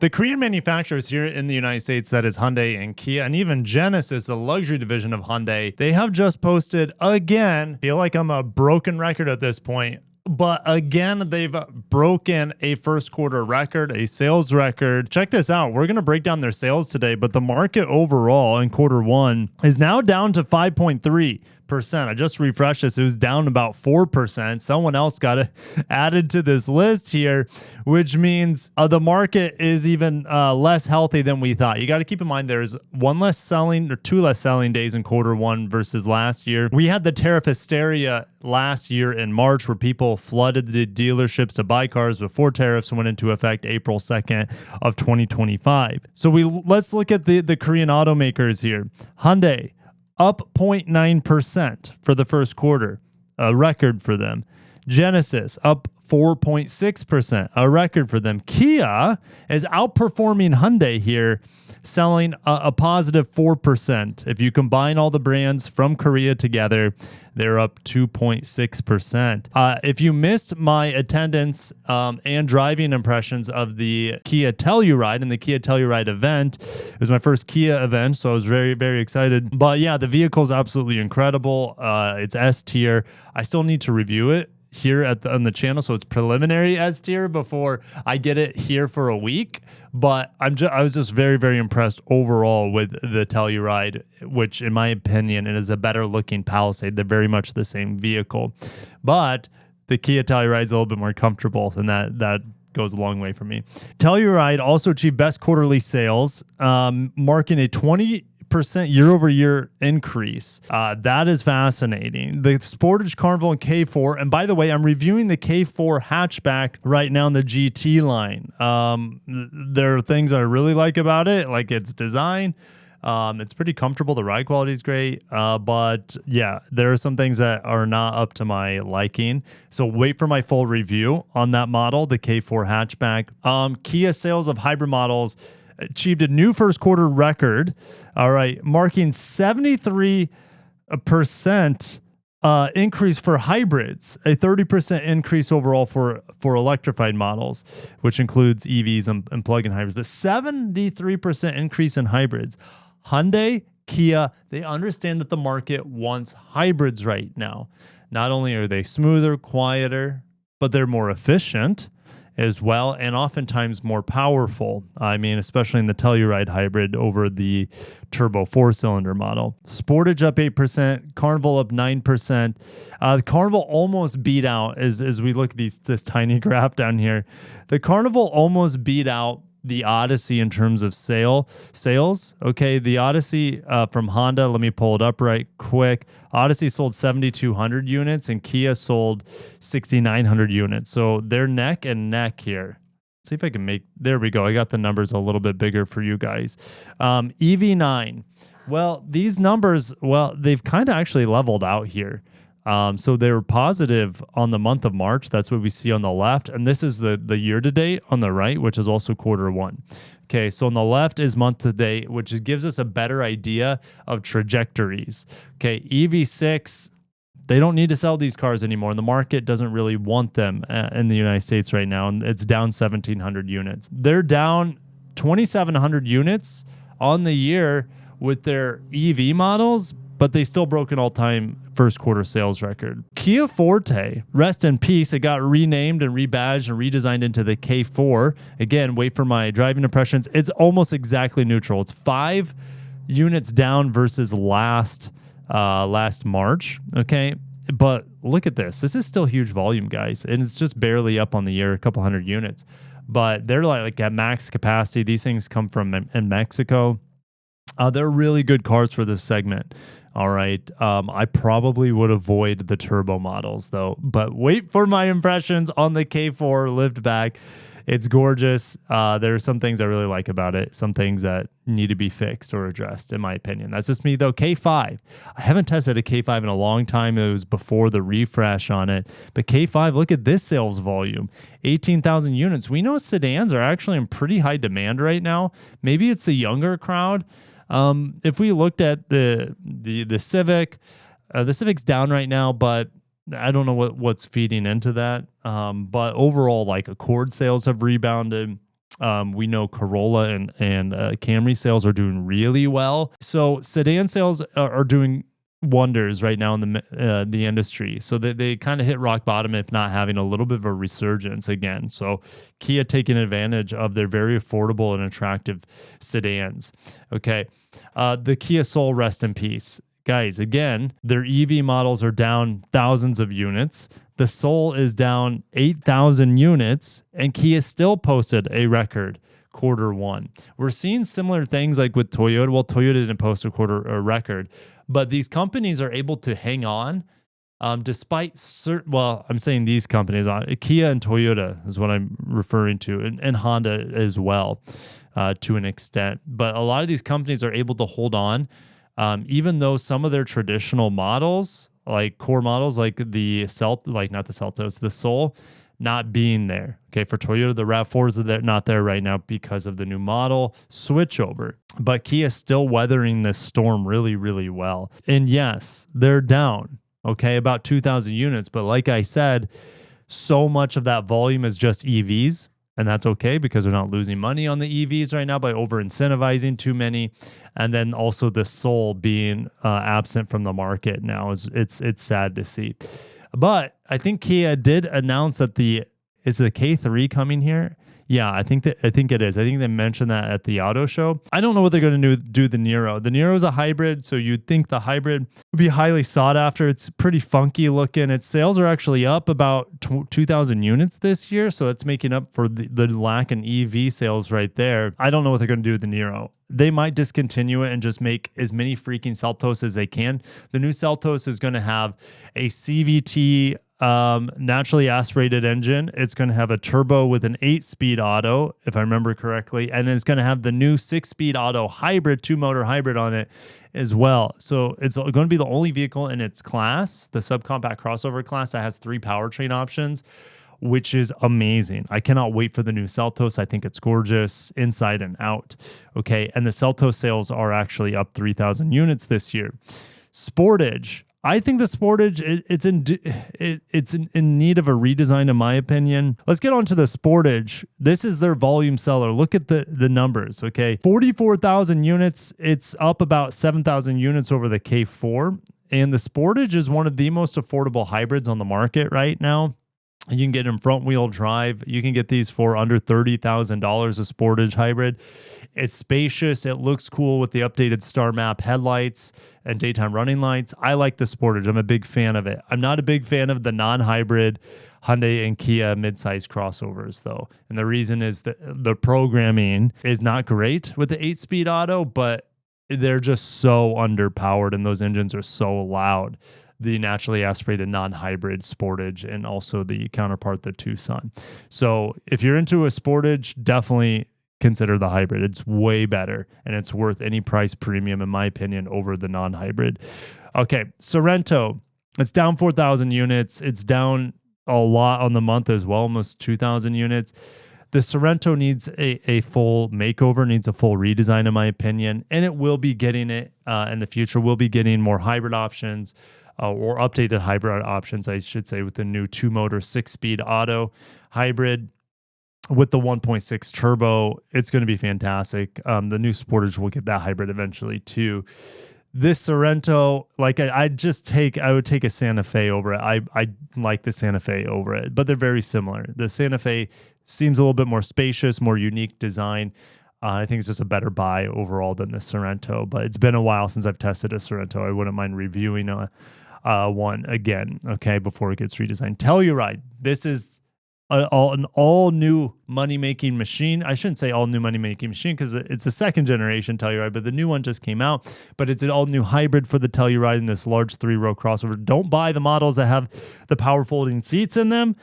The Korean manufacturers here in the United States, that is Hyundai and Kia, and even Genesis, the luxury division of Hyundai, they have just posted again, feel like I'm a broken record at this point, but again, they've broken a first quarter record, a sales record. Check this out. We're going to break down their sales today, but the market overall in quarter one is now down to 5.3%. I just refreshed this. It was down about 4%. Someone else got added to this list here, which means the market is even less healthy than we thought. You got to keep in mind there's two less selling days in quarter one versus last year. We had the tariff hysteria last year in March where people flooded the dealerships to buy cars before tariffs went into effect April 2nd of 2025. So let's look at the Korean automakers here. Hyundai, up 0.9% for the first quarter, a record for them. Genesis, up 4.6%, a record for them. Kia is outperforming Hyundai here, selling a positive 4%. If you combine all the brands from Korea together, they're up 2.6%. If you missed my attendance and driving impressions of the Kia Telluride and the Kia Telluride event, it was my first Kia event, so I was very, very excited. But yeah, the vehicle is absolutely incredible. It's S tier. I still need to review it here on the channel, so it's preliminary S tier before I get it here for a week. But I was just very, very impressed overall with the Telluride, which in my opinion it is a better looking Palisade. They're very much the same vehicle, but the Kia Telluride is a little bit more comfortable, and that goes a long way for me. Telluride also achieved best quarterly sales, marking a 20% year-over-year increase. That is fascinating. The Sportage, Carnival, and K4, and by the way, I'm reviewing the K4 hatchback right now in the GT line. There are things I really like about it, like its design. It's pretty comfortable. The ride quality is great. But yeah, there are some things that are not up to my liking. So wait for my full review on that model, the K4 hatchback. Kia sales of hybrid models achieved a new first quarter record, all right, marking 73% increase for hybrids, a 30% increase overall for electrified models, which includes EVs and plug-in hybrids, but 73% increase in hybrids. Hyundai, Kia, they understand that the market wants hybrids right now. Not only are they smoother, quieter, but they're more efficient as well, and oftentimes more powerful. I mean, especially in the Telluride hybrid over the turbo 4-cylinder model. Sportage up 8%, Carnival up 9%. The Carnival almost beat out, as we look at this tiny graph down here, the Carnival almost beat out the Odyssey in terms of sales. Okay, the Odyssey from Honda, let me pull it up right quick. Odyssey sold 7,200 units and Kia sold 6,900 units. So they're neck and neck here. Let's see if I can there we go. I got the numbers a little bit bigger for you guys. EV9. Well, these numbers, they've kind of actually leveled out here. So they were positive on the month of March. That's what we see on the left. And this is the year to date on the right, which is also quarter one. Okay, so on the left is month to date, which gives us a better idea of trajectories. Okay, EV6, they don't need to sell these cars anymore. And the market doesn't really want them in the United States right now. And it's down 1,700 units. They're down 2,700 units on the year with their EV models, but they still broke an all-time first quarter sales record. Kia Forte, rest in peace. It got renamed and rebadged and redesigned into the K4. Again, wait for my driving impressions. It's almost exactly neutral. It's 5 units down versus last March. Okay, but look at this. This is still huge volume, guys, and it's just barely up on the year, a couple hundred units. But they're like at max capacity. These things come from in Mexico. They're really good cars for this segment. All right. I probably would avoid the turbo models though, but wait for my impressions on the K4 liftback. It's gorgeous. There are some things I really like about it. Some things that need to be fixed or addressed, in my opinion. That's just me though. K5. I haven't tested a K5 in a long time. It was before the refresh on it. But K5, look at this sales volume. 18,000 units. We know sedans are actually in pretty high demand right now. Maybe it's the younger crowd. If we looked at the Civic, the Civic's down right now, but I don't know what's feeding into that. But overall, like Accord sales have rebounded. We know Corolla and Camry sales are doing really well. So sedan sales are doing wonders right now in the industry. So they kind of hit rock bottom, if not having a little bit of a resurgence again. So Kia taking advantage of their very affordable and attractive sedans. Okay, the Kia Soul, rest in peace, guys. Again, their EV models are down thousands of units. The Soul is down 8,000 units, and Kia still posted a record Q1. We're seeing similar things like with Toyota. Well, Toyota didn't post a record, but these companies are able to hang on despite certain. Well, I'm saying these companies, Kia and Toyota is what I'm referring to, and Honda as well to an extent. But a lot of these companies are able to hold on, even though some of their traditional models, like core models, like not the Seltos, the Soul, not being there. Okay, for Toyota, the RAV4s are not there right now because of the new model switchover. But Kia is still weathering this storm really, really well. And yes, they're down, okay, about 2,000 units. But like I said, so much of that volume is just EVs. And that's okay because they're not losing money on the EVs right now by over-incentivizing too many. And then also the Soul being absent from the market now it's sad to see. But I think Kia did announce that is the K3 coming here? Yeah, I think it is. I think they mentioned that at the auto show. I don't know what they're going to do the Niro. The Niro is a hybrid, so you'd think the hybrid would be highly sought after. It's pretty funky looking. Its sales are actually up about 2,000 units this year, so that's making up for the lack in EV sales right there. I don't know what they're going to do with the Niro. They might discontinue it and just make as many freaking Seltos as they can. The new Seltos is going to have a CVT naturally aspirated engine. It's going to have a turbo with an 8-speed auto, if I remember correctly, and it's going to have the new 6-speed auto hybrid, 2-motor hybrid on it as well. So it's going to be the only vehicle in its class, the subcompact crossover class, that has 3 powertrain options, which is amazing. I cannot wait for the new Seltos. I think it's gorgeous inside and out. Okay, and the Seltos sales are actually up 3,000 units this year. Sportage. I think the Sportage, it's in need of a redesign, in my opinion. Let's get on to the Sportage. This is their volume seller. Look at the numbers, okay? 44,000 units. It's up about 7,000 units over the K4. And the Sportage is one of the most affordable hybrids on the market right now. You can get in front-wheel drive. You can get these for under $30,000, a Sportage hybrid. It's spacious. It looks cool with the updated star map headlights and daytime running lights. I like the Sportage. I'm a big fan of it. I'm not a big fan of the non-hybrid Hyundai and Kia midsize crossovers, though. And the reason is that the programming is not great with the 8-speed auto, but they're just so underpowered and those engines are so loud. The naturally aspirated non-hybrid Sportage and also the counterpart, the Tucson. So if you're into a Sportage, definitely consider the hybrid. It's way better and it's worth any price premium, in my opinion, over the non-hybrid. Okay, Sorento. It's down 4,000 units. It's down a lot on the month as well, almost 2,000 units. The Sorento needs a full makeover, needs a full redesign, in my opinion, and it will be getting it in the future. We'll be getting more hybrid options. Or updated hybrid options, I should say, with the new 2-motor 6-speed auto hybrid with the 1.6 turbo. It's going to be fantastic. The new Sportage will get that hybrid eventually too. This Sorento, like I would take a Santa Fe over it. I like the Santa Fe over it, but they're very similar. The Santa Fe seems a little bit more spacious, more unique design. I think it's just a better buy overall than the Sorento, but it's been a while since I've tested a Sorento. I wouldn't mind reviewing one again, okay, before it gets redesigned. Telluride. This is an all new money-making machine. I shouldn't say all new money-making machine because it's a second generation Telluride, but the new one just came out. But it's an all new hybrid for the Telluride in this large 3-row crossover. Don't buy the models that have the power folding seats in them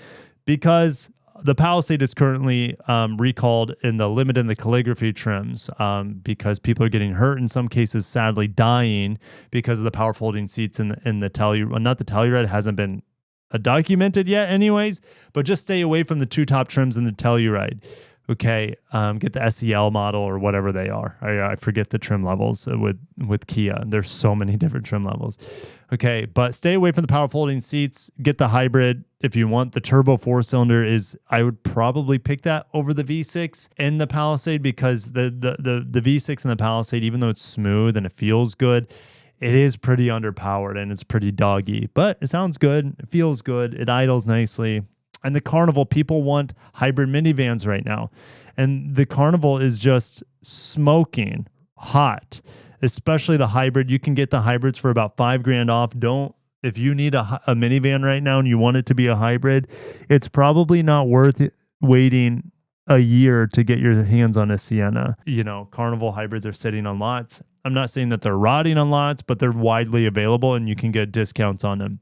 because the Palisade is currently recalled in the limit and the calligraphy trims because people are getting hurt, in some cases sadly dying because of the power folding seats in the Telluride. Well, not the Telluride, hasn't been documented yet anyways, but just stay away from the 2 top trims in the Telluride. Okay, get the SEL model or whatever they are. I forget the trim levels with Kia. There's so many different trim levels. Okay, but stay away from the power folding seats. Get the hybrid if you want. The turbo 4-cylinder I would probably pick that over the V6 in the Palisade, because the V6 in the Palisade, even though it's smooth and it feels good, it is pretty underpowered and it's pretty doggy. But it sounds good. It feels good. It idles nicely. And the Carnival, people want hybrid minivans right now. And the Carnival is just smoking hot, especially the hybrid. You can get the hybrids for about $5,000 off. If you need a minivan right now and you want it to be a hybrid, it's probably not worth it waiting a year to get your hands on a Sienna. Carnival hybrids are sitting on lots. I'm not saying that they're rotting on lots, but they're widely available and you can get discounts on them.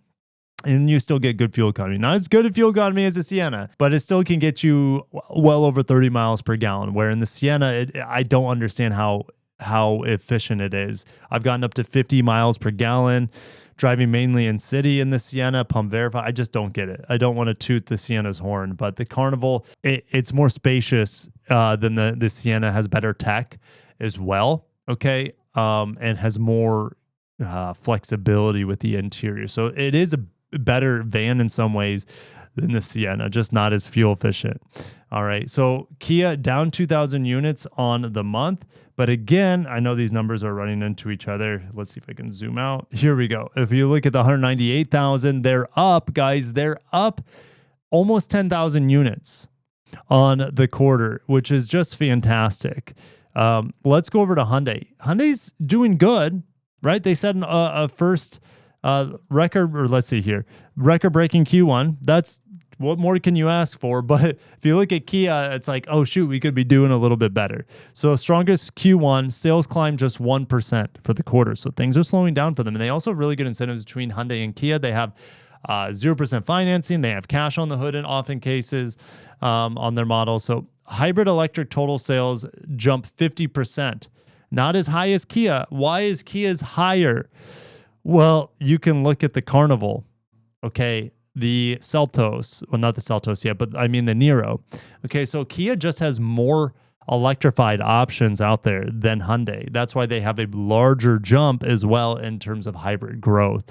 And you still get good fuel economy. Not as good a fuel economy as a Sienna, but it still can get you well over 30 miles per gallon. Where in the Sienna, I don't understand how efficient it is. I've gotten up to 50 miles per gallon, driving mainly in city in the Sienna, pump verify. I just don't get it. I don't want to toot the Sienna's horn, but the Carnival, it's more spacious than the Sienna, has better tech as well, okay, and has more flexibility with the interior. So it is a better van in some ways than the Sienna, just not as fuel efficient. All right, so Kia down 2,000 units on the month. But again, I know these numbers are running into each other. Let's see if I can zoom out. Here we go. If you look at the 198,000, they're up, guys. They're up almost 10,000 units on the quarter, which is just fantastic. Let's go over to Hyundai. Hyundai's doing good, right? They set a first record-breaking Q1. That's, what more can you ask for? But if you look at Kia, it's like, oh shoot, we could be doing a little bit better. So strongest Q1, sales climbed just 1% for the quarter. So things are slowing down for them. And they also have really good incentives between Hyundai and Kia. They have 0% financing. They have cash on the hood in often cases on their models. So hybrid electric total sales jump 50%. Not as high as Kia. Why is Kia's higher? Well, you can look at the Carnival, okay, the Seltos, well, not the Seltos yet, but I mean the Niro. Okay, so Kia just has more electrified options out there than Hyundai. That's why they have a larger jump as well in terms of hybrid growth.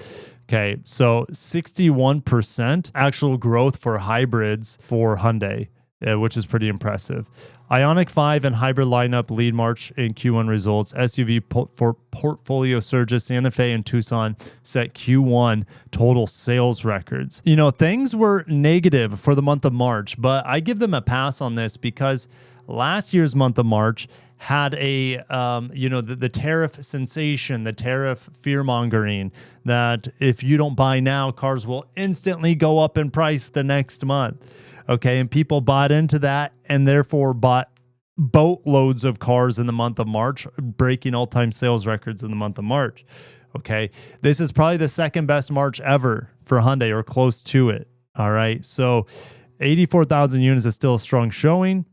Okay, so 61% actual growth for hybrids for Hyundai, which is pretty impressive. IONIQ 5 and hybrid lineup lead March in Q1 results. SUV for portfolio surges. Santa Fe and Tucson set Q1 total sales records. Things were negative for the month of March, but I give them a pass on this because last year's month of March had the tariff sensation, the tariff fear-mongering, that if you don't buy now, cars will instantly go up in price the next month. Okay, and people bought into that and therefore bought boatloads of cars in the month of March, breaking all-time sales records in the month of March. Okay, this is probably the second best March ever for Hyundai, or close to it. All right, so 84,000 units is still a strong showing,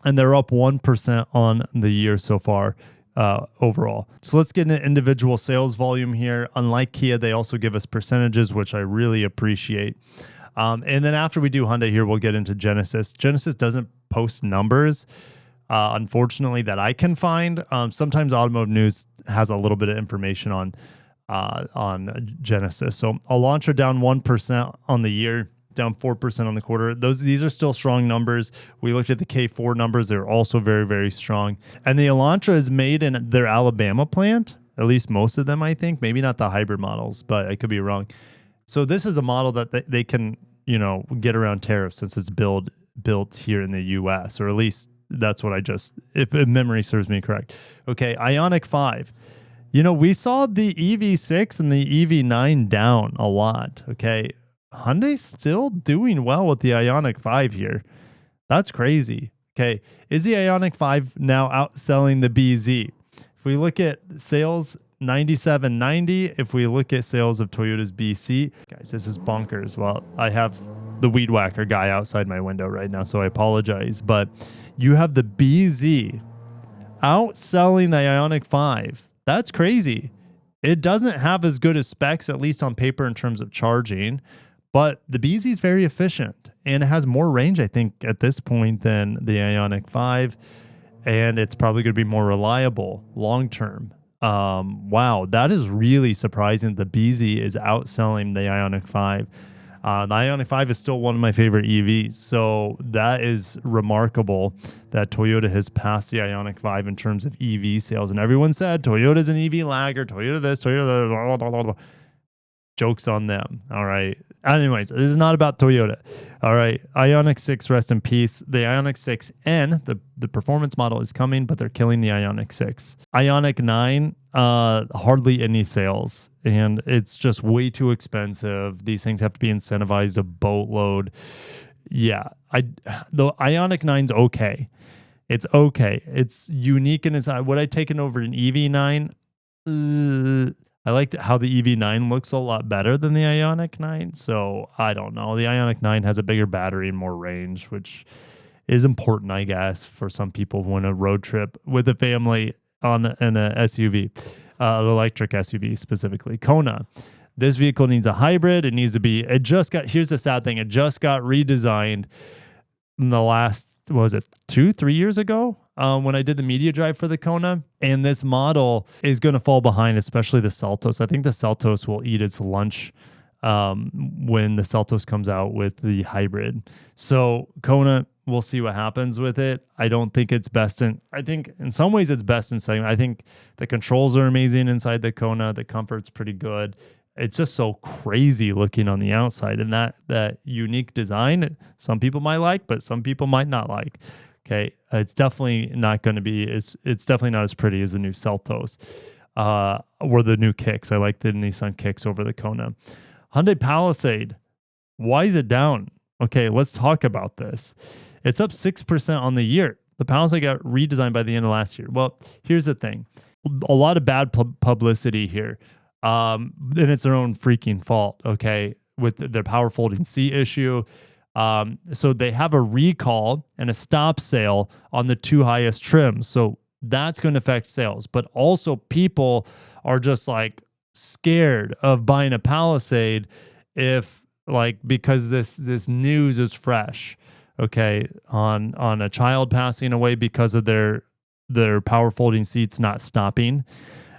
and they're up 1% on the year so far overall. So let's get into individual sales volume here. Unlike Kia, they also give us percentages, which I really appreciate. And then after we do Hyundai here, we'll get into Genesis. Genesis doesn't post numbers, unfortunately, that I can find. Sometimes Automotive News has a little bit of information on Genesis. So Elantra down 1% on the year, down 4% on the quarter. These are still strong numbers. We looked at the K4 numbers. They're also very, very strong. And the Elantra is made in their Alabama plant, at least most of them, I think. Maybe not the hybrid models, but I could be wrong. So this is a model that they can, get around tariffs since it's built here in the U.S., or at least that's what if memory serves me correct. Okay, IONIQ 5. We saw the EV6 and the EV9 down a lot. Okay, Hyundai's still doing well with the IONIQ 5 here. That's crazy. Okay, is the IONIQ 5 now outselling the BZ? If we look at sales, 9790. If we look at sales of Toyota's BC, guys, this is bonkers. Well, I have the weed whacker guy outside my window right now, so I apologize. But you have the BZ outselling the IONIQ 5. That's crazy. It doesn't have as good as specs, at least on paper, in terms of charging, But the BZ is very efficient and it has more range, I think, at this point than the IONIQ 5. And it's probably going to be more reliable long term. Wow, that is really surprising. The BZ is outselling the IONIQ 5. The IONIQ 5 is still one of my favorite EVs. So that is remarkable that Toyota has passed the IONIQ 5 in terms of EV sales. And everyone said Toyota's an EV lagger, Toyota this, Toyota that, blah, blah, blah, blah. Joke's on them. All right. Anyways, this is not about Toyota. All right. IONIQ 6, rest in peace. The IONIQ 6N, the performance model is coming, but they're killing the IONIQ 6. IONIQ 9, hardly any sales. And it's just way too expensive. These things have to be incentivized a boatload. Yeah. The IONIQ 9's okay. It's okay. It's unique in its. Would I take it over an EV9? I like how the EV9 looks a lot better than the IONIQ 9. So I don't know. The IONIQ 9 has a bigger battery and more range, which is important, I guess, for some people who want a road trip with a family in a SUV, an electric SUV specifically. Kona. This vehicle needs a hybrid. It needs to be, here's the sad thing. It just got redesigned in the last, what was it, 2-3 years ago? When I did the media drive for the Kona, and this model is going to fall behind, especially the Seltos. I think the Seltos will eat its lunch when the Seltos comes out with the hybrid. So Kona, we'll see what happens with it. I don't think it's best I think in some ways it's best in segment. I think the controls are amazing inside the Kona. The comfort's pretty good. It's just so crazy looking on the outside, and that unique design, some people might like, but some people might not like. Okay, it's definitely not going to be it's definitely not as pretty as the new Seltos or the new Kicks. I like the Nissan Kicks over the Kona. Hyundai Palisade, why is it down? Okay, let's talk about this. It's up 6% on the year. The Palisade got redesigned by the end of last year. Well, here's the thing. A lot of bad publicity here. And it's their own freaking fault, okay, with their power folding seat issue. So they have a recall and a stop sale on the 2 highest trims. So that's going to affect sales. But also people are just like scared of buying a Palisade because this news is fresh, okay, on a child passing away because of their power folding seats not stopping.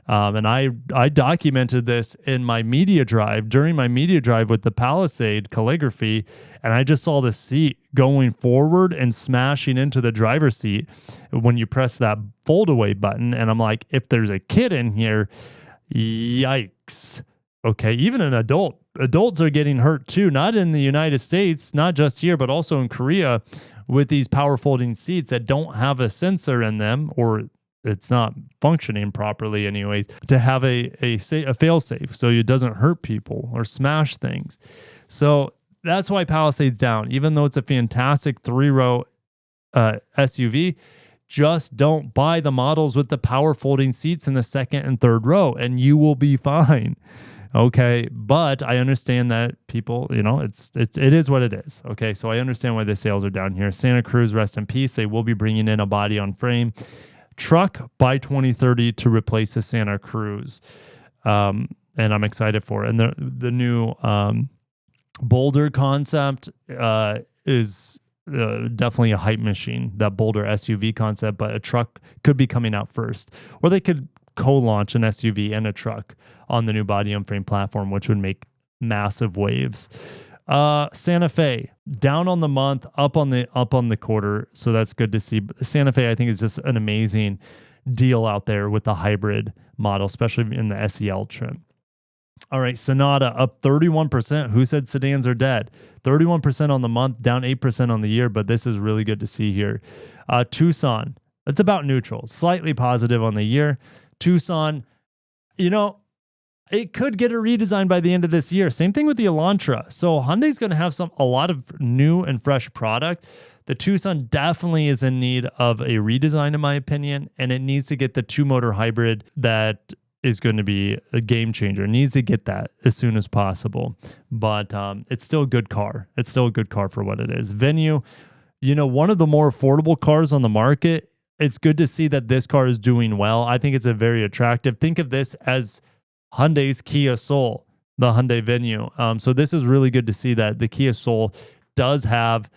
And I documented this in my media drive, during my media drive with the Palisade calligraphy, and I just saw the seat going forward and smashing into the driver's seat when you press that fold away button. And I'm like, if there's a kid in here, yikes. Okay, even an adults are getting hurt too, not in the United States, not just here, but also in Korea with these power folding seats that don't have a sensor in them, or it's not functioning properly anyways, to have a fail safe so it doesn't hurt people or smash things. So that's why Palisade's down. Even though it's a fantastic 3-row SUV, just don't buy the models with the power folding seats in the second and third row and you will be fine. Okay, but I understand that people, it is what it is. Okay, so I understand why the sales are down here. Santa Cruz, rest in peace. They will be bringing in a body on frame truck by 2030 to replace the Santa Cruz, and I'm excited for it. And the new Boulder concept is definitely a hype machine. That Boulder SUV concept, but a truck could be coming out first, or they could co-launch an SUV and a truck on the new body on frame platform, which would make massive waves. Santa Fe down on the month, up on the quarter, so that's good to see. But Santa Fe, I think, is just an amazing deal out there with the hybrid model, especially in the SEL trim. All right, Sonata up 31%. Who said sedans are dead? 31% on the month, down 8% on the year, but this is really good to see here. Tucson, it's about neutral, slightly positive on the year. Tucson, it could get a redesign by the end of this year. Same thing with the Elantra. So Hyundai's going to have a lot of new and fresh product. The Tucson definitely is in need of a redesign, in my opinion, and it needs to get the 2-motor hybrid that is going to be a game changer. It needs to get that as soon as possible. But it's still a good car. It's still a good car for what it is. Venue, one of the more affordable cars on the market. It's good to see that this car is doing well. I think it's a very attractive. Think of this as Hyundai's Kia Soul. the Hyundai venue. So this is really good to see that the Kia Soul does have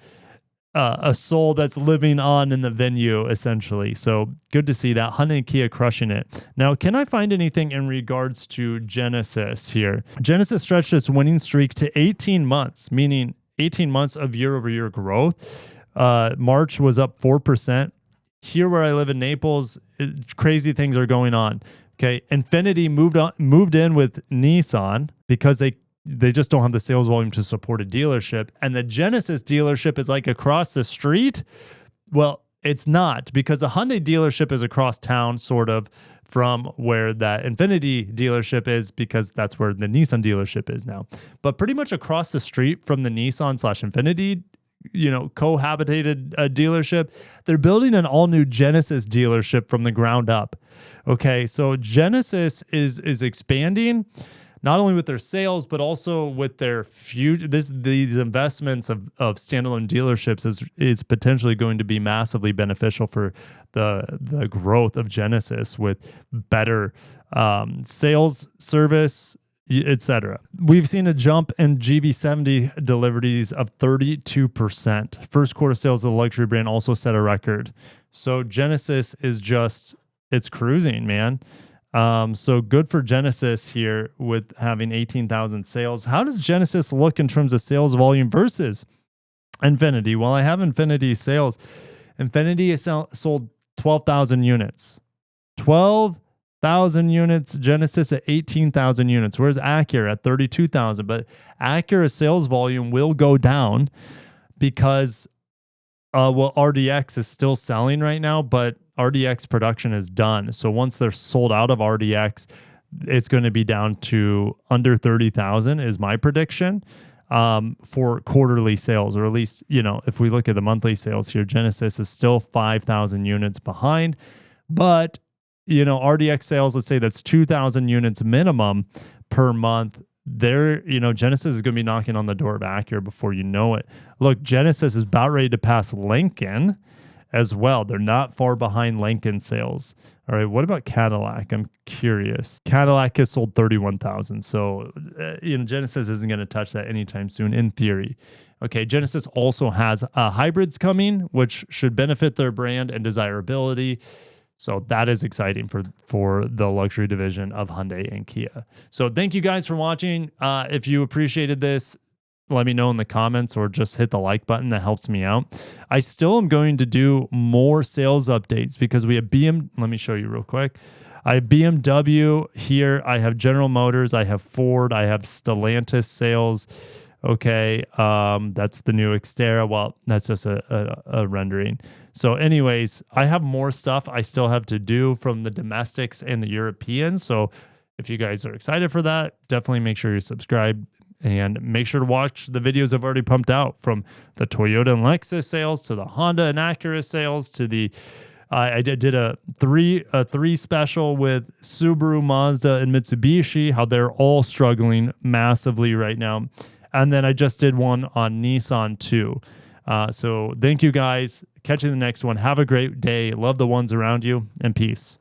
a soul that's living on in the venue, essentially. So good to see that. Hyundai and Kia crushing it. Now, can I find anything in regards to Genesis here? Genesis stretched its winning streak to 18 months, meaning 18 months of year-over-year growth. March was up 4%. Here where I live in Naples, crazy things are going on. Okay, Infiniti moved in with Nissan because they just don't have the sales volume to support a dealership. And the Genesis dealership is like across the street. Well, it's not, because a Hyundai dealership is across town, sort of, from where that Infiniti dealership is, because that's where the Nissan dealership is now. But pretty much across the street from the Nissan/Infiniti, cohabitated dealership, they're building an all-new Genesis dealership from the ground up. Okay, so Genesis is expanding, not only with their sales, but also with their future. These investments of standalone dealerships is potentially going to be massively beneficial for the growth of Genesis, with better sales, service, etc. We've seen a jump in GV70 deliveries of 32%. First quarter sales of the luxury brand also set a record. So Genesis is it's cruising, man. So good for Genesis here with having 18,000 sales. How does Genesis look in terms of sales volume versus Infiniti? Well, I have Infiniti sales. Infiniti has sold 12,000 units. 12,000 units. Genesis at 18,000 units. Whereas Acura at 32,000. But Acura's sales volume will go down because, RDX is still selling right now, but RDX production is done. So once they're sold out of RDX, it's going to be down to under 30,000 is my prediction for quarterly sales, or at least, if we look at the monthly sales here, Genesis is still 5,000 units behind. But, RDX sales, let's say that's 2,000 units minimum per month. Genesis is going to be knocking on the door of Acura before you know it. Look, Genesis is about ready to pass Lincoln as well. They're not far behind Lincoln sales. All right, what about Cadillac? I'm curious. Cadillac has sold 31,000. So, Genesis isn't going to touch that anytime soon, in theory. Okay, Genesis also has hybrids coming, which should benefit their brand and desirability. So that is exciting for the luxury division of Hyundai and Kia. So thank you guys for watching. If you appreciated this, let me know in the comments, or just hit the like button. That helps me out. I still am going to do more sales updates because we have let me show you real quick. I have BMW here. I have General Motors. I have Ford. I have Stellantis sales. Okay, that's the new Xterra. Well, that's just a rendering. So anyways, I have more stuff I still have to do from the domestics and the Europeans. So if you guys are excited for that, definitely make sure you subscribe. And make sure to watch the videos I've already pumped out, from the Toyota and Lexus sales to the Honda and Acura sales to the I did a three special with Subaru, Mazda, and Mitsubishi, how they're all struggling massively right now. And then I just did one on Nissan too. So thank you guys. Catch you in the next one. Have a great day. Love the ones around you, and peace.